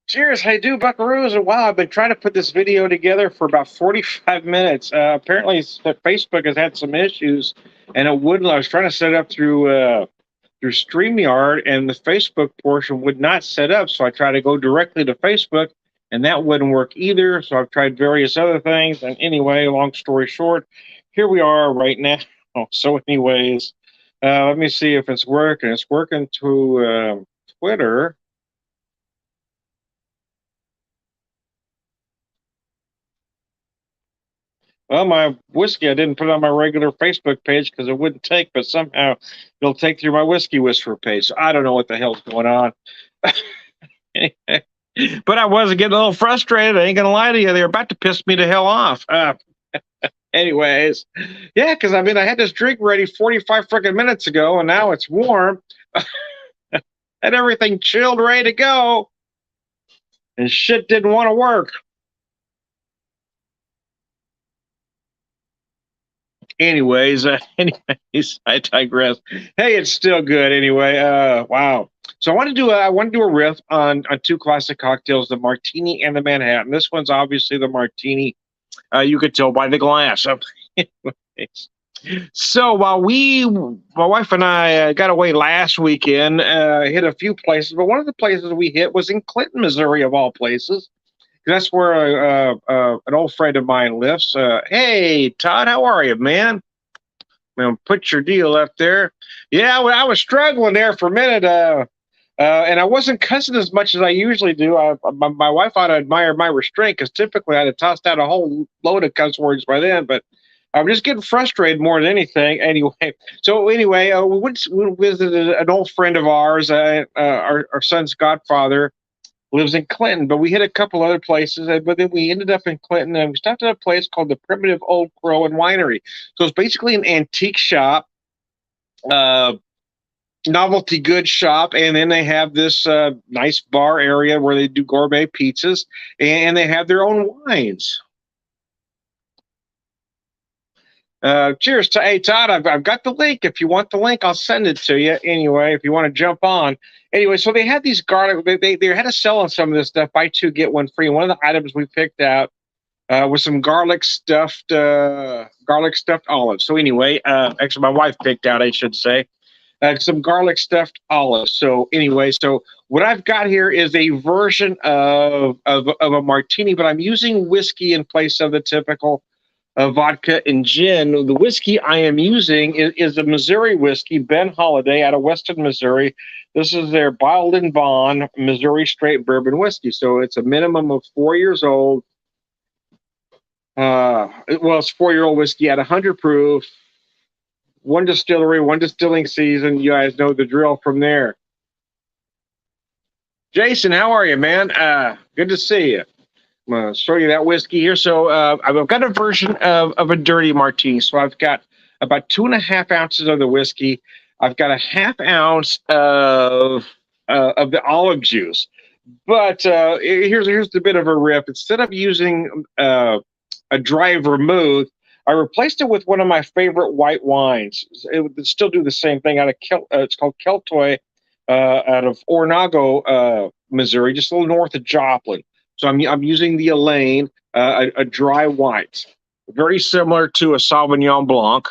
Cheers, hey do buckaroos, and wow, I've been trying to put this video together for about 45 minutes. Apparently, Facebook has had some issues, and it wouldn't. I was trying to set it up through StreamYard, and the Facebook portion would not set up. So I tried to go directly to Facebook, and that wouldn't work either. So I've tried various other things, and anyway, long story short, here we are right now. So, anyways, let me see if it's working. It's working to Twitter. Well, my whiskey, I didn't put it on my regular Facebook page because it wouldn't take, but somehow it'll take through my whiskey whisperer page. So I don't know what the hell's going on. But I was getting a little frustrated. I ain't going to lie to you. They're about to piss me the hell off. Anyways, yeah, because I mean, I had this drink ready 45 freaking minutes ago, and now it's warm. And everything chilled, ready to go. And shit didn't want to work. Anyways, I digress. Hey, it's still good anyway. Wow. So I want to do a riff on two classic cocktails, the martini and the Manhattan. This one's obviously the martini. You could tell by the glass. Anyways. So my wife and I got away last weekend, hit a few places, but one of the places we hit was in Clinton, Missouri, of all places. That's where an old friend of mine lives. Hey, Todd, how are you, man? Put your deal up there. Yeah, well, I was struggling there for a minute, and I wasn't cussing as much as I usually do. My wife ought to admire my restraint because typically I'd have tossed out a whole load of cuss words by then, but I'm just getting frustrated more than anything. Anyway, we visited an old friend of ours, our son's godfather lives in Clinton, but we hit a couple other places, but then we ended up in Clinton, and we stopped at a place called the Primitive Old Crow and Winery. So it's basically an antique shop, uh, novelty goods shop, and then they have this nice bar area where they do gourmet pizzas, and they have their own wines. Cheers to hey Todd. I've got the link. If you want the link, I'll send it to you. Anyway, if you want to jump on. Anyway, so they had these garlic. They had a sell on some of this stuff. Buy two get one free. One of the items we picked out was some garlic stuffed olives. So anyway, actually my wife picked out, I should say, some garlic stuffed olives. So anyway, so what I've got here is a version of a martini, but I'm using whiskey in place of the typical vodka and gin. The whiskey I am using is a Missouri whiskey, Ben Holiday out of Weston, Missouri. This is their bottled in bond Missouri straight bourbon whiskey. So it's a minimum of 4 years old. It's 4-year-old whiskey at 100 proof. One distillery, one distilling season. You guys know the drill from there. Jason, how are you, man? Good to see you. I'm going to show you that whiskey here. So I've got a version of a dirty martini. So I've got about 2.5 ounces of the whiskey. I've got a half ounce of the olive juice. But here's the bit of a riff. Instead of using a dry vermouth, I replaced it with one of my favorite white wines. It would still do the same thing out of it's called Keltoy out of Oronogo, Missouri, just a little north of Joplin. So I'm using the Elaine, a dry white, very similar to a Sauvignon Blanc.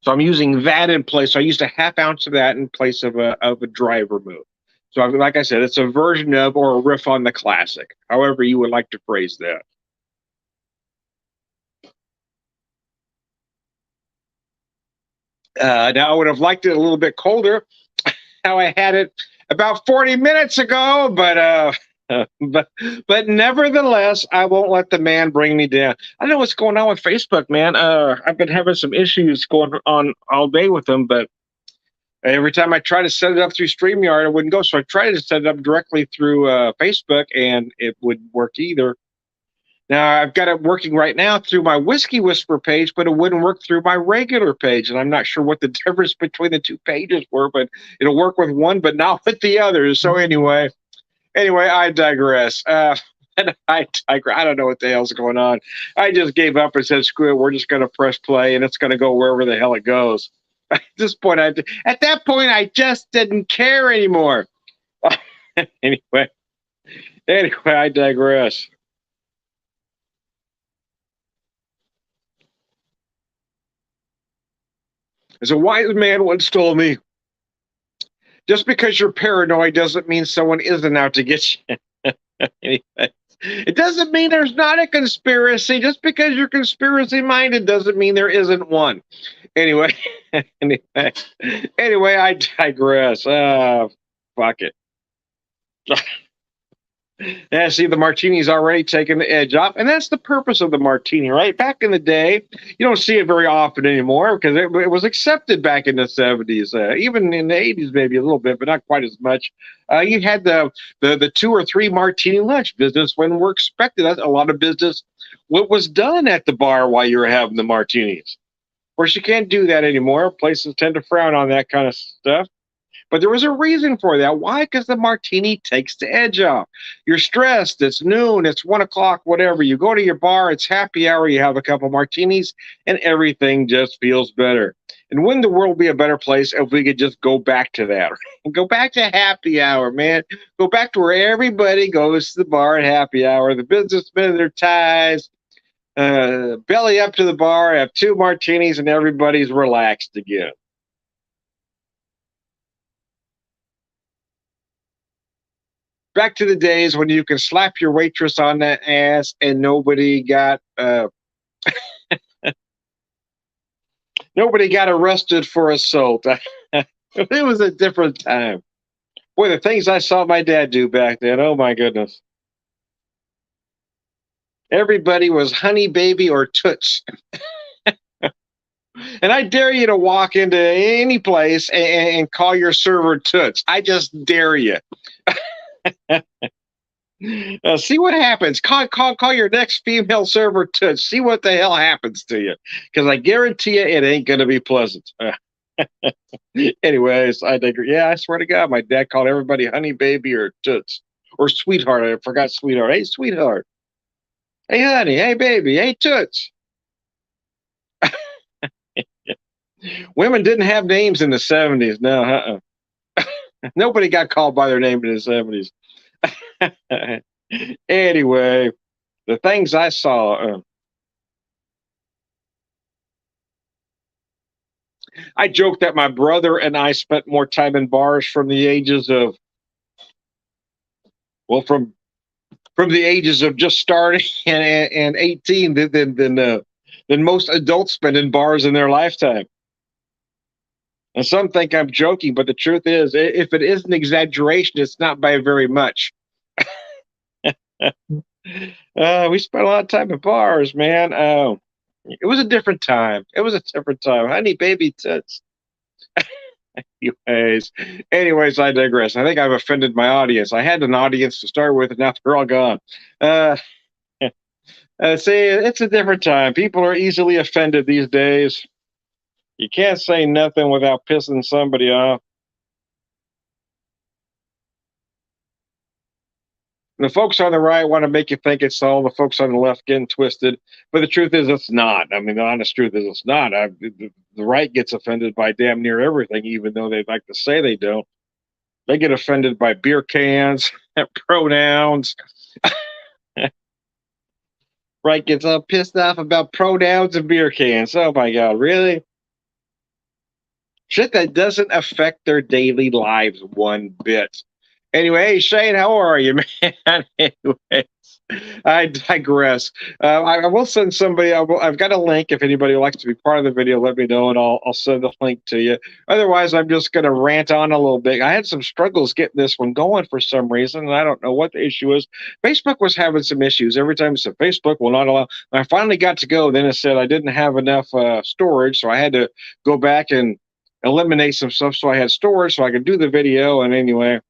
So I'm using that in place. So I used a half ounce of that in place of a dry vermouth. So like I said, it's a version of or a riff on the classic, however you would like to phrase that. Now I would have liked it a little bit colder. How I had it about 40 minutes ago, but nevertheless, I won't let the man bring me down. I don't know what's going on with Facebook, man. I've been having some issues going on all day with them, but every time I try to set it up through StreamYard, it wouldn't go. So I tried to set it up directly through Facebook, and it wouldn't work either. Now I've got it working right now through my Whiskey Whisper page, but it wouldn't work through my regular page, and I'm not sure what the difference between the two pages were. But it'll work with one, but not with the others. So anyway, I digress. I don't know what the hell's going on. I just gave up and said, "Screw it. We're just going to press play, and it's going to go wherever the hell it goes." At that point, I just didn't care anymore. Anyway. Anyway, I digress. As a wise man once told me, just because you're paranoid doesn't mean someone isn't out to get you. Anyway, it doesn't mean there's not a conspiracy. Just because you're conspiracy minded doesn't mean there isn't one. Anyway, anyway, anyway, I digress. Fuck it. Yeah, see, the martini's already taken the edge off, and that's the purpose of the martini, right? Back in the day, you don't see it very often anymore because it was accepted back in the 70s, even in the 80s, maybe a little bit, but not quite as much. You had the two or three martini lunch business when we're expected. That's a lot of business. What was done at the bar while you were having the martinis? Of course, you can't do that anymore. Places tend to frown on that kind of stuff. But there was a reason for that. Why? Because the martini takes the edge off. You're stressed. It's noon. It's 1 o'clock. Whatever. You go to your bar. It's happy hour. You have a couple martinis, and everything just feels better. And wouldn't the world be a better place if we could just go back to that? And go back to happy hour, man. Go back to where everybody goes to the bar at happy hour. The businessmen in their ties, belly up to the bar, have two martinis, and everybody's relaxed again. Back to the days when you can slap your waitress on that ass and nobody got arrested for assault. It was a different time. Boy, the things I saw my dad do back then. Oh my goodness. Everybody was honey baby or toots. And I dare you to walk into any place and call your server toots. I just dare you. See what happens. Call your next female server to see what the hell happens to you, because I guarantee you it ain't going to be pleasant. Anyways, I think, yeah, I swear to God, my dad called everybody honey baby or toots or sweetheart. I forgot sweetheart. Hey, sweetheart. Hey, honey. Hey, baby. Hey, toots. Women didn't have names in the 70s. No, nobody got called by their name in the 70s. Anyway, the things I saw. I joke that my brother and I spent more time in bars from the ages of well, from the ages of just starting and 18 than most adults spend in bars in their lifetime. And some think I'm joking, but the truth is, if it is an exaggeration, it's not by very much. We spent a lot of time in bars, man. It was a different time. It was a different time. Honey, baby, tits. Anyways, I digress. I think I've offended my audience. I had an audience to start with, and now they're all gone. Uh, See, it's a different time. People are easily offended these days. You can't say nothing without pissing somebody off. The folks on the right want to make you think it's all the folks on the left getting twisted, but the truth is it's not. I mean, the honest truth is it's not. The right gets offended by damn near everything, even though they like to say they don't. They get offended by beer cans, pronouns. Right gets all pissed off about pronouns and beer cans. Oh my God, really? Shit that doesn't affect their daily lives one bit. Anyway, hey Shane, how are you, man? Anyways, I digress. I will send somebody. I've got a link. If anybody likes to be part of the video, let me know, and I'll send the link to you. Otherwise, I'm just going to rant on a little bit. I had some struggles getting this one going for some reason, and I don't know what the issue is. Facebook was having some issues. Every time it said Facebook will not allow. I finally got to go. Then it said I didn't have enough storage, so I had to go back and eliminate some stuff so I had storage so I could do the video. And anyway,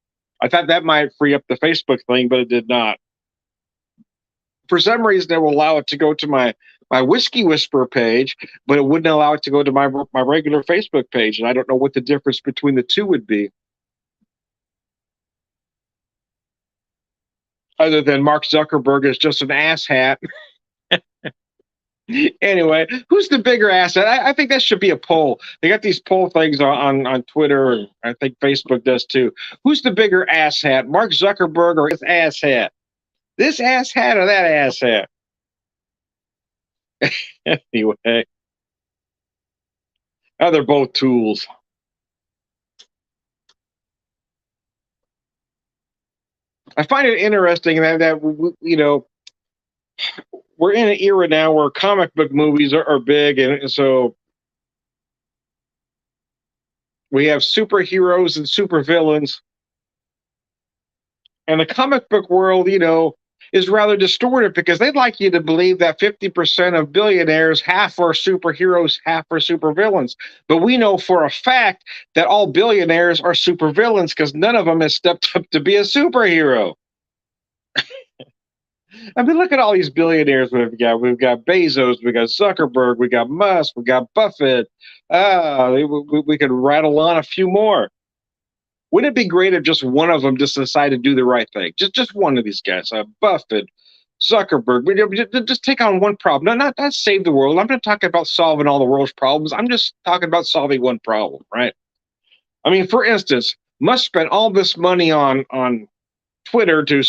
I thought that might free up the Facebook thing, but it did not. For some reason, it will allow it to go to my Whiskey Whisperer page, but it wouldn't allow it to go to my regular Facebook page. And I don't know what the difference between the two would be, other than Mark Zuckerberg is just an asshat. Anyway, who's the bigger asset? I think that should be a poll. They got these poll things on Twitter, and I think Facebook does too. Who's the bigger asshat, Mark Zuckerberg or this asshat? This asshat or that asshat? Anyway, oh, they're both tools. I find it interesting that we're in an era now where comic book movies are big, and so we have superheroes and supervillains. And the comic book world, is rather distorted because they'd like you to believe that 50% of billionaires, half are superheroes, half are supervillains. But we know for a fact that all billionaires are supervillains because none of them has stepped up to be a superhero. I mean, look at all these billionaires we've got. We've got Bezos, we got Zuckerberg, we got Musk, we got Buffett. We could rattle on a few more. Wouldn't it be great if just one of them just decided to do the right thing? Just one of these guys, Buffett, Zuckerberg. Just take on one problem. No, not save the world. I'm not talking about solving all the world's problems. I'm just talking about solving one problem, right? I mean, for instance, Musk spent all this money on Twitter to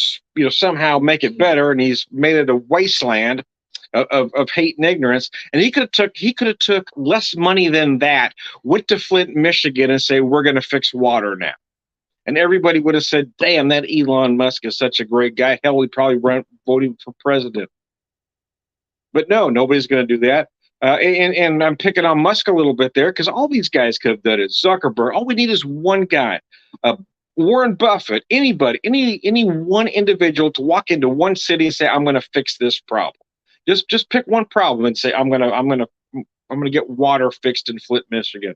somehow make it better, and he's made it a wasteland of hate and ignorance. And he could have took less money than that, went to Flint, Michigan, and say we're going to fix water now. And everybody would have said, damn, that Elon Musk is such a great guy. Hell, we'd probably vote him for president. But no, nobody's going to do that. And I'm picking on Musk a little bit there because all these guys could have done it. Zuckerberg, all we need is one guy. Warren Buffett, anybody, any one individual to walk into one city and say, I'm going to fix this problem. Just pick one problem and say, I'm going to get water fixed in Flint, Michigan.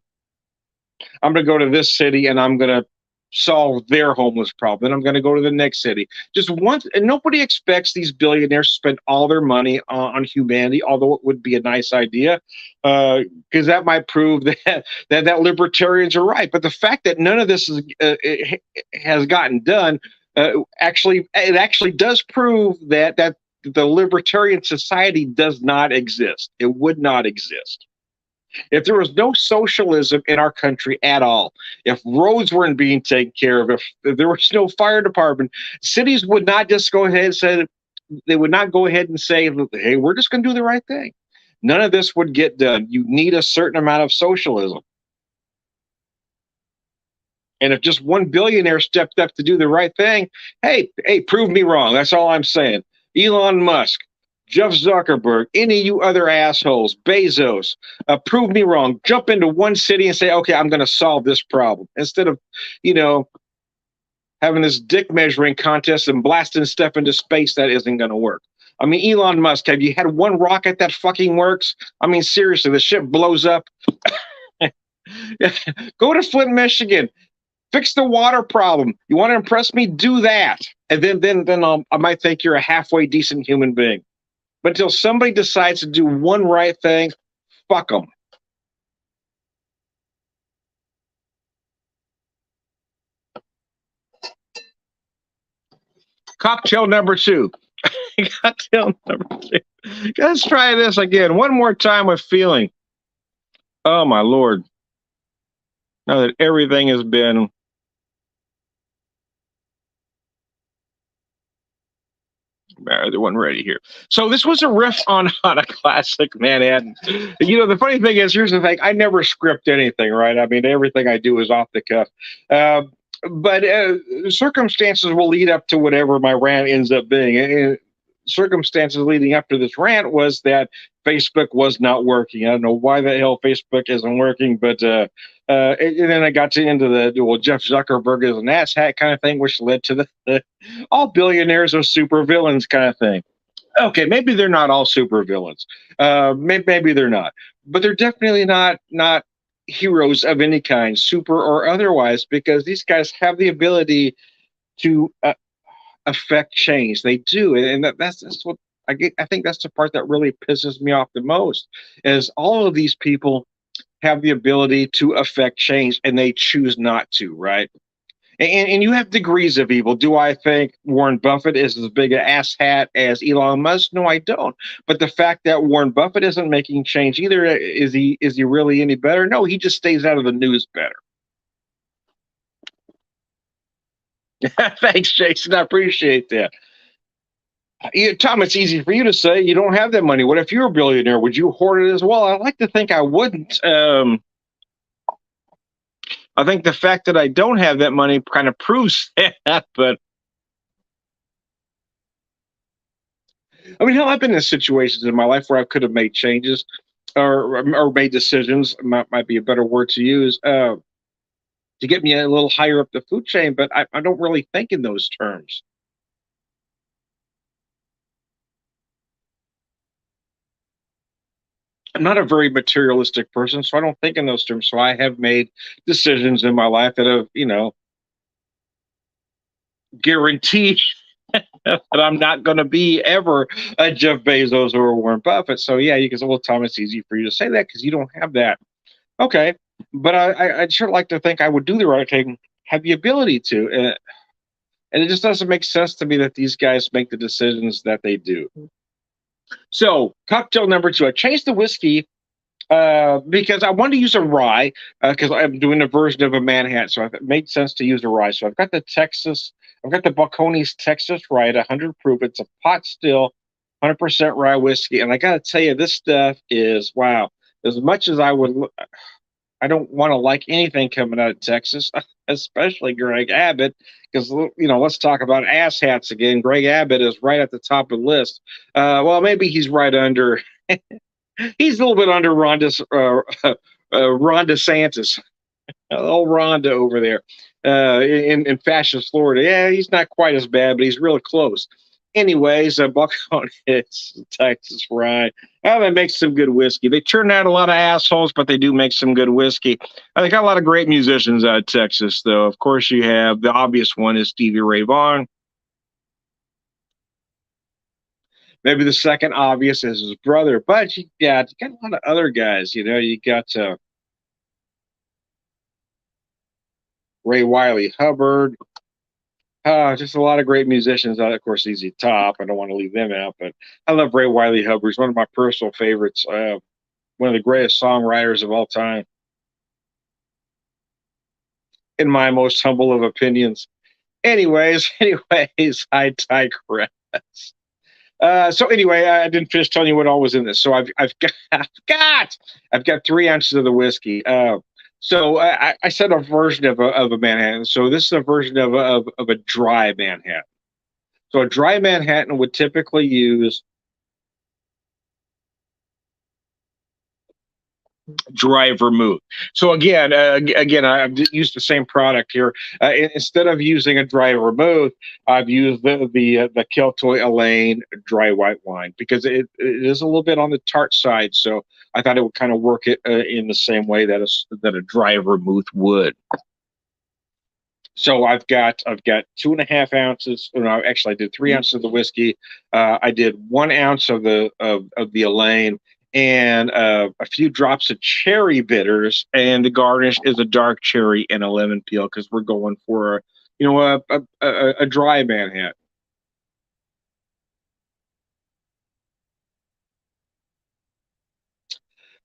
I'm going to go to this city and I'm going to solve their homeless problem. Then I'm going to go to the next city. Just once, and nobody expects these billionaires to spend all their money on humanity, although it would be a nice idea, because that might prove that libertarians are right. But the fact that none of this has gotten done, actually does prove that the libertarian society does not exist. It would not exist. If there was no socialism in our country at all, if roads weren't being taken care of, if there was no fire department, cities would not just go ahead and say, they would not go ahead and say, hey, we're just going to do the right thing. None of this would get done. You need a certain amount of socialism. And if just one billionaire stepped up to do the right thing, hey, prove me wrong. That's all I'm saying. Elon Musk, Jeff Zuckerberg, any of you other assholes, Bezos, prove me wrong. Jump into one city and say, okay, I'm going to solve this problem. Instead of, having this dick measuring contest and blasting stuff into space that isn't going to work. I mean, Elon Musk, have you had one rocket that fucking works? I mean, seriously, the ship blows up. Go to Flint, Michigan. Fix the water problem. You want to impress me? Do that. And then I might think you're a halfway decent human being. But until somebody decides to do one right thing, fuck them. Cocktail number 2. Cocktail number 2. Let's try this again. One more time with feeling. Oh, my Lord. Now that everything has been the one ready here. So this was a riff on a classic Manhattan. The funny thing is, here's the thing: I never script anything, right? I mean, everything I do is off the cuff. But circumstances will lead up to whatever my rant ends up being. And circumstances leading up to this rant was that Facebook was not working. I don't know why the hell Facebook isn't working, but and then I got into Jeff Zuckerberg is an asshat kind of thing, which led to the all billionaires are super villains kind of thing. Okay, maybe they're not all super villains. Maybe they're not, but they're definitely not heroes of any kind, super or otherwise, because these guys have the ability to affect change. They do, and that's what I think that's the part that really pisses me off the most, is all of these people have the ability to affect change and they choose not to, right? And you have degrees of evil. Do I think Warren Buffett is as big an asshat as Elon Musk? No, I don't. But the fact that Warren Buffett isn't making change either, is he really any better? No, he just stays out of the news better. Thanks, Jason. I appreciate that. Tom, it's easy for you to say you don't have that money. What if you're a billionaire? Would you hoard it as well? I like to think I wouldn't. I think the fact that I don't have that money kind of proves that. But I mean, hell, I've been in situations in my life where I could have made changes or made decisions. Might be a better word to use to get me a little higher up the food chain. But I don't really think in those terms. I'm not a very materialistic person, so I don't think in those terms. So I have made decisions in my life that have, guaranteed that I'm not going to be ever a Jeff Bezos or a Warren Buffett. So yeah, you can say, well, Tom, it's easy for you to say that because you don't have that. Okay, but I'd sure like to think I would do the right thing, have the ability to, and it just doesn't make sense to me that these guys make the decisions that they do. So cocktail number two, I changed the whiskey because I wanted to use a rye because I'm doing a version of a Manhattan, so it made sense to use a rye. So I've got the Balcones Texas Rye at 100 proof. It's a pot still, 100% rye whiskey, and I got to tell you, this stuff is wow. As much as I don't want to like anything coming out of Texas, especially Greg Abbott, because let's talk about ass hats again. Greg Abbott is right at the top of the list. Well, maybe he's right under. He's a little bit under Ron DeSantis, old Rhonda over there in fascist Florida. Yeah, he's not quite as bad, but he's really close. Anyways, Buckshot hits Texas Rye. They make some good whiskey. They turn out a lot of assholes, but they do make some good whiskey. They got a lot of great musicians out of Texas, though. Of course, you have the obvious one is Stevie Ray Vaughan. Maybe the second obvious is his brother, but you got a lot of other guys. You got Ray Wiley Hubbard. Just a lot of great musicians. Of course, Easy Top. I don't want to leave them out, but I love Ray Wiley Hubbard. He's one of my personal favorites. One of the greatest songwriters of all time, in my most humble of opinions. Anyways, I digress. So anyway, I didn't finish telling you what all was in this. So I've got 3 ounces of the whiskey. So I said a version of a Manhattan. So this is a version of a dry Manhattan. So a dry Manhattan would typically use dry vermouth. So again, I've used the same product here. Instead of using a dry vermouth, I've used the Keltoy Elaine dry white wine because it is a little bit on the tart side. So I thought it would kind of work it in the same way that a dry vermouth would. So I've got 2.5 ounces. No, actually, I did 3 ounces of the whiskey. I did 1 ounce of the Elaine and a few drops of cherry bitters, and the garnish is a dark cherry and a lemon peel because we're going for a dry Manhattan.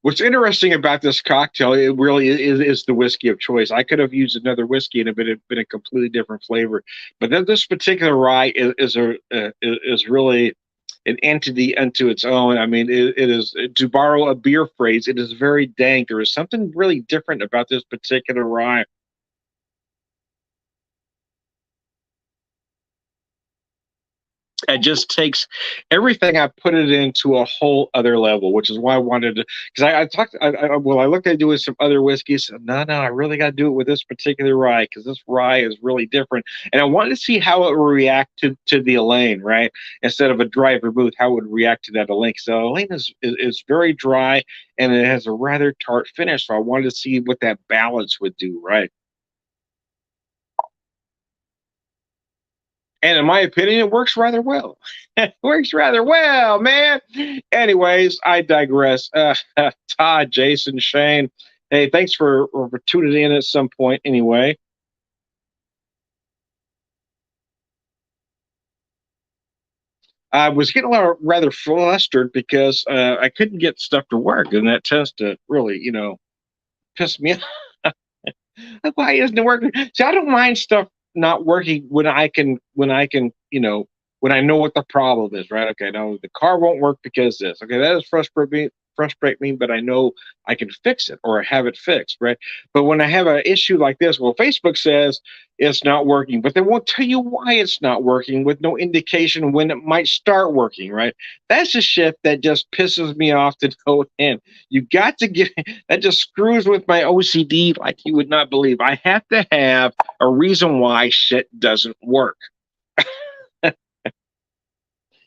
What's interesting about this cocktail, it really is the whiskey of choice. I could have used another whiskey and it would have been a completely different flavor, but then this particular rye is really an entity unto its own. I mean, it is, to borrow a beer phrase, it is very dank. There is something really different about this particular rye. It just takes everything. I put it into a whole other level, which is why I wanted to. Because I talked. I looked at doing some other whiskeys. No, I really got to do it with this particular rye because this rye is really different, and I wanted to see how it would react to the Elaine, right? Instead of a dry vermouth, how it would react to that Elaine. So Elaine is very dry and it has a rather tart finish. So I wanted to see what that balance would do, right? And in my opinion, it works rather well. It works rather well, man. Anyways, I digress. Todd, Jason, Shane, hey, thanks for tuning in at some point anyway. I was getting rather flustered because I couldn't get stuff to work, and that tends to really, piss me off. Like, why isn't it working? See, I don't mind stuff not working when I can, when I know what the problem is, right? Okay, no, the car won't work because this. Okay, that is frustrate me, but I know I can fix it or have it fixed, right? But when I have an issue like this, well, Facebook says it's not working, but they won't tell you why it's not working with no indication when it might start working, right? That's the shit that just pisses me off to no end. You got to get that just screws with my OCD like you would not believe. I have to have a reason why shit doesn't work.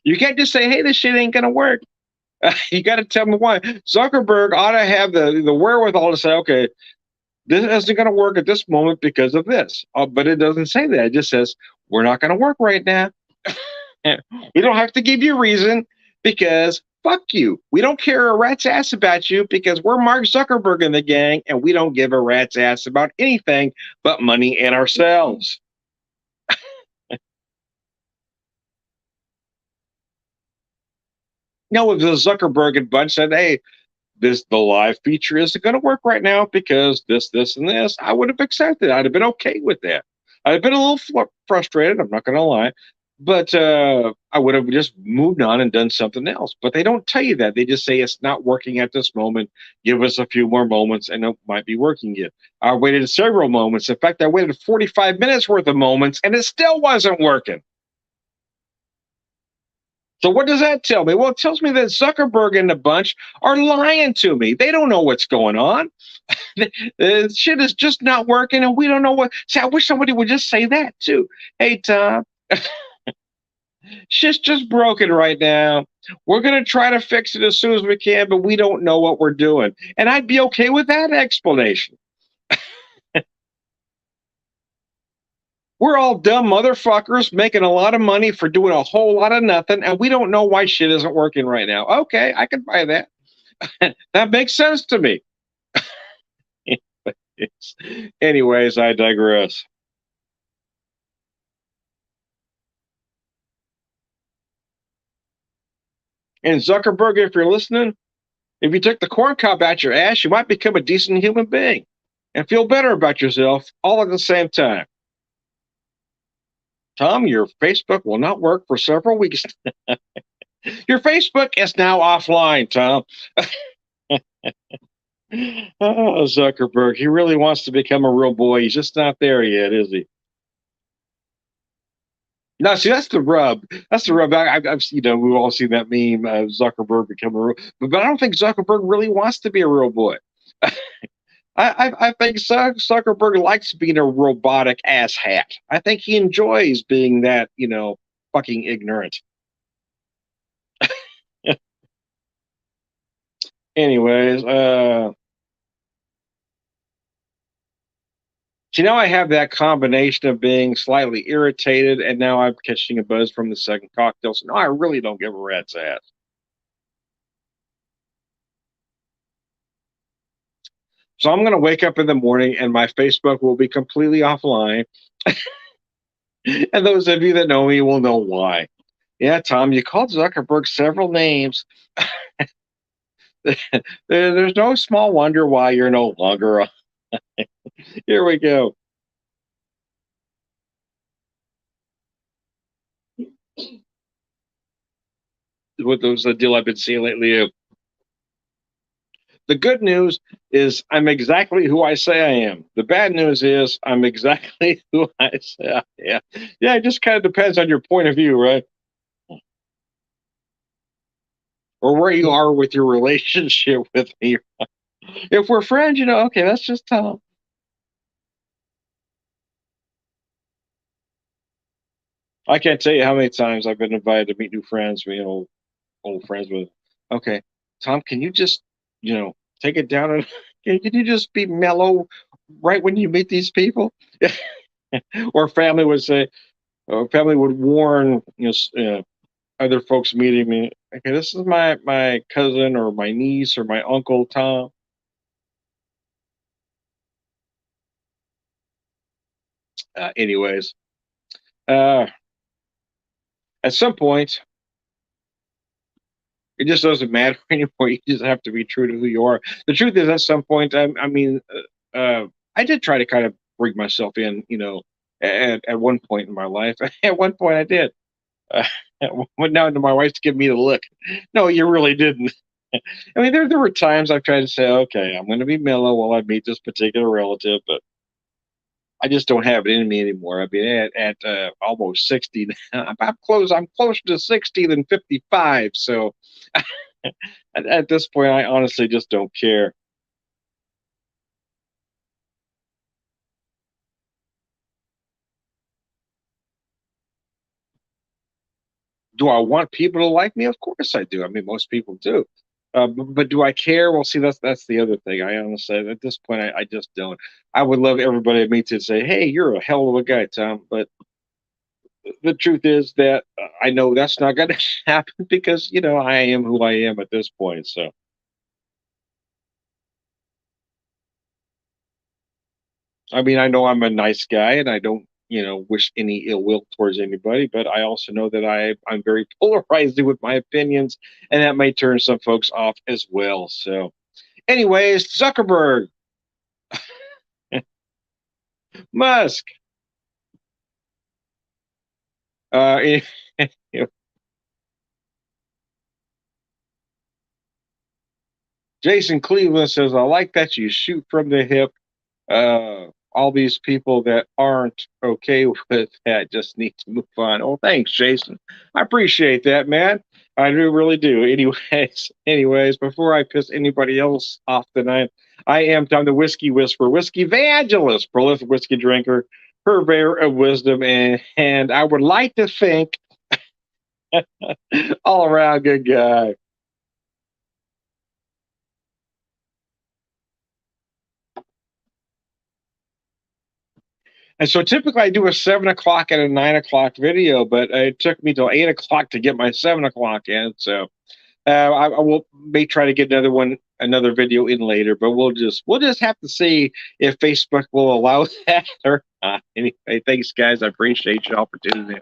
You can't just say, "Hey, this shit ain't gonna work." You got to tell me why. Zuckerberg ought to have the wherewithal to say, "Okay, this isn't going to work at this moment because of this." But it doesn't say that. It just says we're not going to work right now. We don't have to give you a reason because fuck you. We don't care a rat's ass about you because we're Mark Zuckerberg and the gang, and we don't give a rat's ass about anything but money and ourselves. If the Zuckerberg and bunch said, "Hey, the live feature isn't going to work right now because this, and this," I would have accepted. I'd have been okay with that. I'd have been a little frustrated. I'm not going to lie, but I would have just moved on and done something else. But they don't tell you that. They just say it's not working at this moment. Give us a few more moments, and it might be working yet. I waited several moments. In fact, I waited 45 minutes worth of moments, and it still wasn't working. So what does that tell me? Well, it tells me that Zuckerberg and the bunch are lying to me. They don't know what's going on. The shit is just not working, and we don't know what. See, I wish somebody would just say that too. Hey, Tom, shit's just broken right now. We're gonna try to fix it as soon as we can, but we don't know what we're doing. And I'd be okay with that explanation. We're all dumb motherfuckers making a lot of money for doing a whole lot of nothing, and we don't know why shit isn't working right now. Okay, I can buy that. That makes sense to me. Anyways, I digress. And Zuckerberg, if you're listening, if you took the corn cob out your ass, you might become a decent human being and feel better about yourself all at the same time. Tom, your Facebook will not work for several weeks. Your Facebook is now offline, Tom. Oh, Zuckerberg, he really wants to become a real boy. He's just not there yet, is he? No, see, that's the rub. That's the rub. I've we've all seen that meme, Zuckerberg become a real, but I don't think Zuckerberg really wants to be a real boy. I think Zuckerberg likes being a robotic asshat. I think he enjoys being that, fucking ignorant. Anyways, see, now I have that combination of being slightly irritated and now I'm catching a buzz from the second cocktail. So no, I really don't give a rat's ass. So I'm going to wake up in the morning and my Facebook will be completely offline. And those of you that know me will know why. Yeah, Tom, you called Zuckerberg several names. There's no small wonder why you're no longer. Here we go. What was the deal I've been seeing lately? The good news is I'm exactly who I say I am. The bad news is I'm exactly who I say I am. Yeah, it just kind of depends on your point of view, right? Or where you are with your relationship with me. If we're friends, okay, that's just Tom. I can't tell you how many times I've been invited to meet new friends, old friends with. Okay, Tom, can you just, take it down and can you just be mellow right when you meet these people? Or family would say, or family would warn, other folks meeting me. Okay, this is my cousin or my niece or my uncle Tom. Anyways, uh, at some point. It just doesn't matter anymore. You just have to be true to who you are. The truth is, at some point, I mean, I did try to kind of bring myself in, at one point in my life. At one point, I did. Uh, but now my wife's giving me the look. No, you really didn't. I mean, there were times I've tried to say, okay, I'm going to be mellow while I meet this particular relative, but I just don't have it in me anymore. I mean, at almost 60 now, I'm closer to 60 than 55. So at this point, I honestly just don't care. Do I want people to like me? Of course I do. I mean, most people do. But do I care? Well, see, that's the other thing. I honestly, at this point, I just don't. I would love everybody to meet to say, "Hey, you're a hell of a guy, Tom." But the truth is that I know that's not going to happen because I am who I am at this point. So I mean, I know I'm a nice guy, and I don't wish any ill will towards anybody. But I also know that I'm very polarized with my opinions, and that may turn some folks off as well. So, anyways, Zuckerberg, Musk, uh, Jason Cleveland says, "I like that you shoot from the hip. All these people that aren't okay with that just need to move on." Oh, thanks, Jason. I appreciate that, man. I do really do. Anyways, before I piss anybody else off tonight, I am Tom the Whiskey Whisperer, Whiskey Evangelist, prolific whiskey drinker, purveyor of wisdom, and I would like to think all around good guy. And so typically I do a 7 o'clock and a 9 o'clock video, but it took me till 8 o'clock to get my 7 o'clock in. So I will may try to get another video in later, but we'll just have to see if Facebook will allow that or not. Anyway, thanks guys. I appreciate y'all for tuning in.